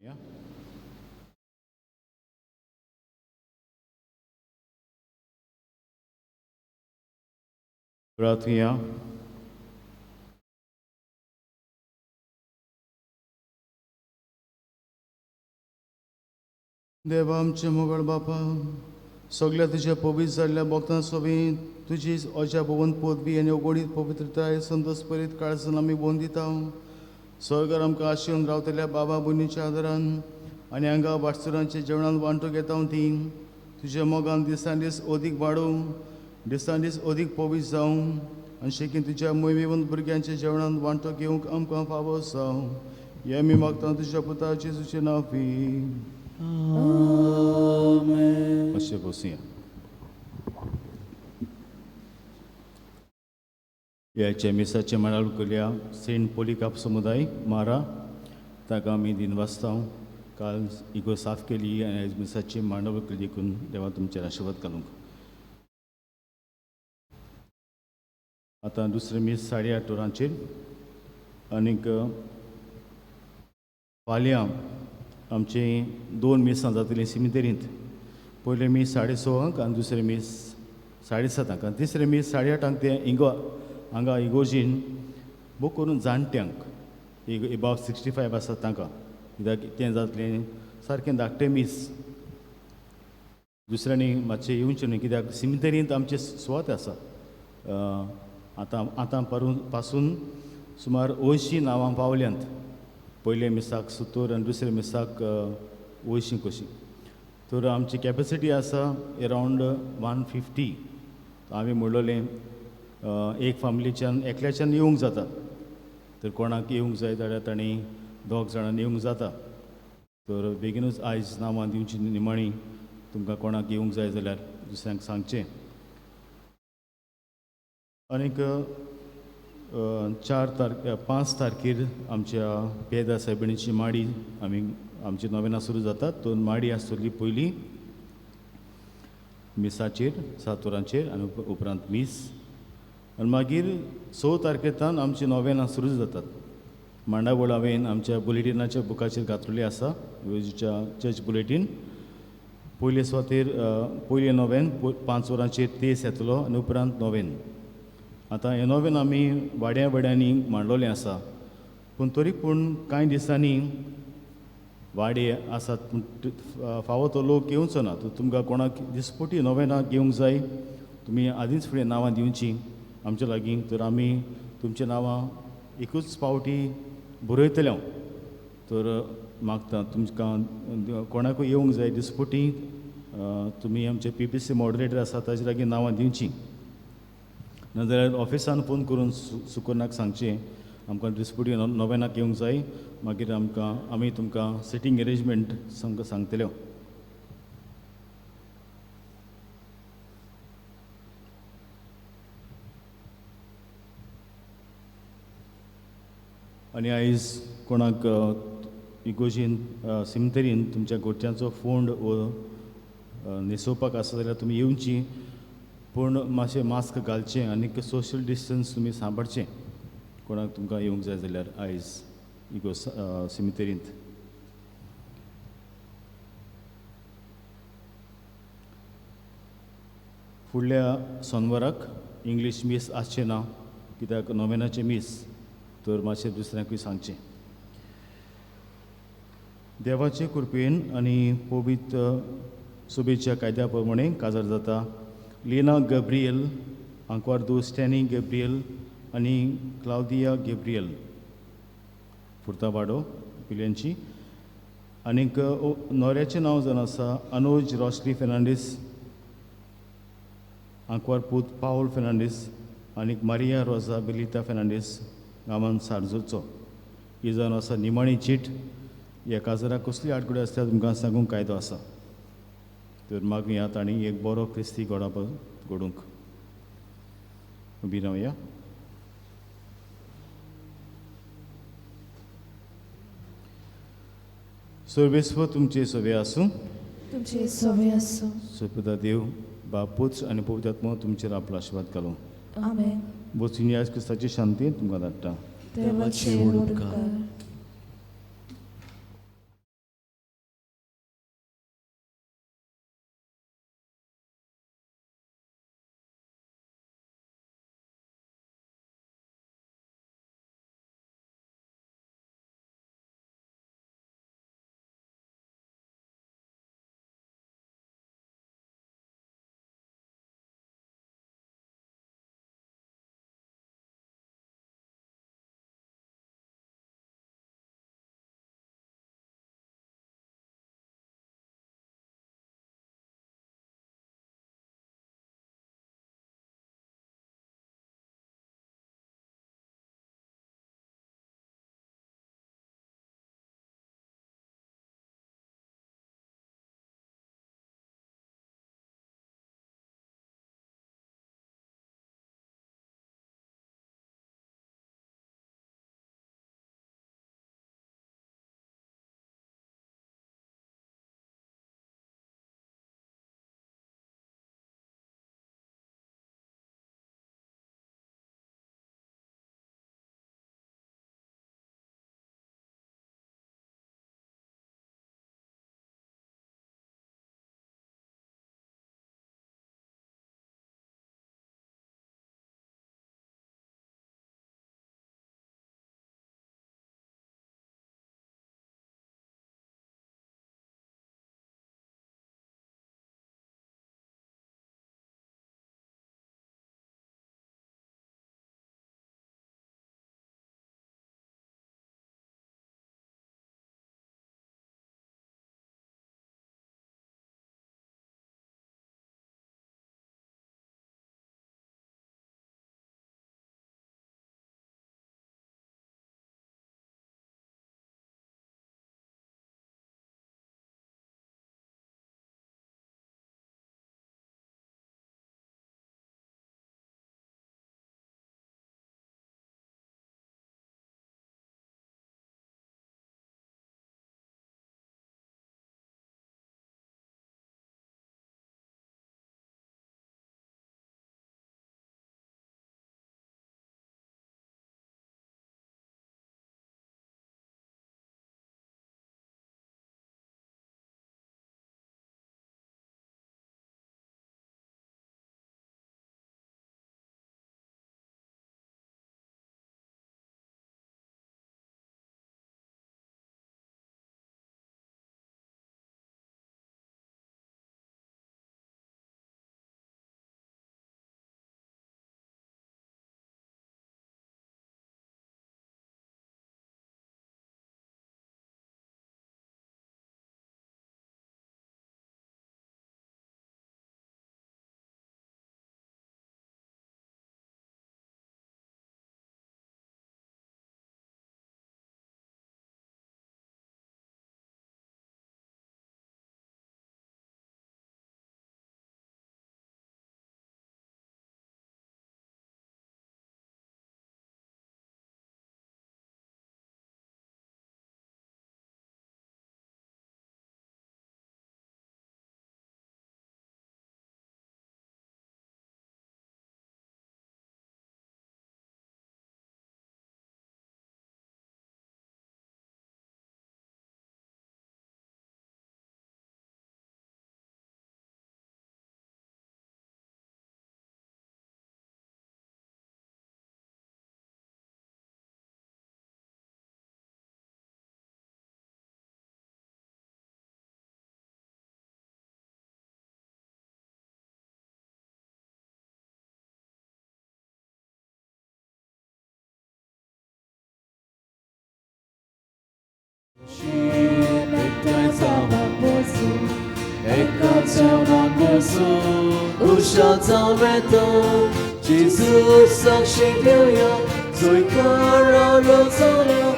या प्रार्थया देवा आमचे मोगळ बापा, सगळ्या तुझ्या पवित्र जाल्ल्या भक्तां सोबीत तुजी अजा भोवन पोतबी आनी ओगोडीत पवित्रताय संतोष परीत काळजान आमी भोवन दिता. स्वर्गार आमकां आशिवून रावतल्या बाबा भयणीच्या आदारान आनी हांगा वाटसुरांच्या जेवणान वांटो घेता ती तुज्या मोगान दिसान दीस अदीक वाडूं, दिसान दीस अदीक पवित्र जावं आनी शेकीन तुज्या मोहिमेवंत भुरग्यांच्या जेवणान वांटो घेवंक आमकां फावो जावं. हें आमी मागता तुज्या पुता जेजूचे नांवी. अशें बसुया. ह्याच्या मिसाचे मळाळ केल्या सेंट पोलिकाप समुदाय मारा ताका आमी दिन वाचता. काल इगो साफ केली आनी आयज मिसाची मांडव केली देखून देवा तुमचेर आशिर्वाद घालूंक. आतां दुसरें मीस 8:30 वरांचेर आनीक फाल्यां आमचे 2 मिसां जातलीं सिमितेरींत. पयलें मीस 6:30 आनी दुसरें मीस 7:30 आनी तिसरें मीस 8:30 ते हांगा इगोर्जीन बूक करून जाणट्यांक अबाव 65 आसा तांकां, कित्याक तें जातलें सारकें धाकटें मीस. दुसऱ्यांनी मातशें येवचें न्ही, कित्याक सिमितेरींत आमचे सुवात आसा. आतां पासून सुमार 80 नांवां पावल्यांत. पयले मिसाक 70 आनी दुसऱ्या मिसाक 80 कशी. तर आमची कॅपेसिटी आसा अरावंड 150. हांवें म्हणलोलें एक फॅमिलीच्यान एकल्याच्यान येवंक जाता. तर कोणाक येवंक जाय जाल्यार तांणी 2 जाणांनी येवंक जाता. तर बेगीनूच आयज नांवां दिवची निमाणी. तुमकां कोणाक येवंक जाय जाल्यार दुसऱ्यांक सांगचें. आनीक 5 तारखेर आमच्या पेदा सायबिणीची माडी आमची नोवेना सुरू जातात. 2 माडी आसतली. पयली मिसाचेर 7 वरांचेर आनी उपरांत मीस. आनी मागीर 6 तारखेतान आमची नोवेना सुरू जातात. मांडावळ हांवें आमच्या बुलेटिनाच्या बुकाचेर घातलेली आसा, वेजूच्या चर्च बुलेटीन. पयले सुवातेर पयलें नोवेन 5 वरांचेर तेस येतलो आनी उपरांत नोवेन. आतां हें नोवेन आमी वाड्यांनी मांडलोलें आसा, पूण तरी पूण कांय दिसांनी वाडे आसात पूण फावो तो लोक येवचो ना. तुमकां कोणाक दिसपटी नोवेनाक येवंक जाय, तुमी आदींच फुडें नांवां दिवचीं आमचे लागीं. तर आमी तुमचीं नांवां एकूच फावटी बरयतले. तर मागता तुमकां कोणाकूय येवंक जाय दिसपटी तुमी आमचे PPC मॉडरेटर आसा ताजे लागीं नांवां दिवचीं. नाजाल्यार ऑफिसान फोन करून सुकन्नाक सांगचें आमकां दिसपटी नोवेनाक येवंक जाय. मागीर आमी तुमकां सिटींग अरेंजमेंट सांगतल्यो. आनी आयज कोणाक इगोजीन सिमतेरीन तुमच्या गोठ्यांचो फोंड न्हेसोवपाक आसा जाल्यार तुमी येवची. पूण मातशें मास्क घालचें आनीक सोशल डिस्टन्स तुमी सांबाळचें. कोणाक तुमकां येवंक जाय जाल्यार आयज इगो सिमितेरींत. फुडल्या सोनवाराक इंग्लीश मीस आसचें ना, कित्याक नोवेनाचें मीस. तर मातशें दुसऱ्यांकूय सांगचें. देवाचे कृपेन आनी पवित्र सुबेच्या कायद्या प्रमाणे काजार जाता लिना गॅब्रियल, आंकवार स्टॅनी गॅब्रियल आनी क्लाउदिया गॅब्रियल पुर्ता वाडो पिल्यांची. आनीक न्हवऱ्याचें नांव जावन आसा अनुज रॉस्ली फेर्नांडीस, आंकवार पूत पावल फेर्नांडीस आनीक मारिया रोजा बेलिता फेर्नांडीस, गांवांत सारजूचो. ही जावन आसा निमाणी चीट. ह्या काजाराक कसली आडकुडी आसता तुमकां सांगूंक कायदो आसा. तर मागुया तांणी एक बरो क्रिस्ती घोडा घडोवंक. उबी रावया. सर्वेस्व तुमचे सवे आसूं. तुमचे सवे आसूं. सुपिता देव बाप पुत्र आनी पवित्र आत्मा तुमचेर आपलो आशिर्वाद घालूं. आमेन. बसून ह्या क्रिस्ताची शांती तुमकां धाडटा. देवाचे उपकार. 태어난 예수 우셔자매도 지수 삭시되어 저희 걸어로 서려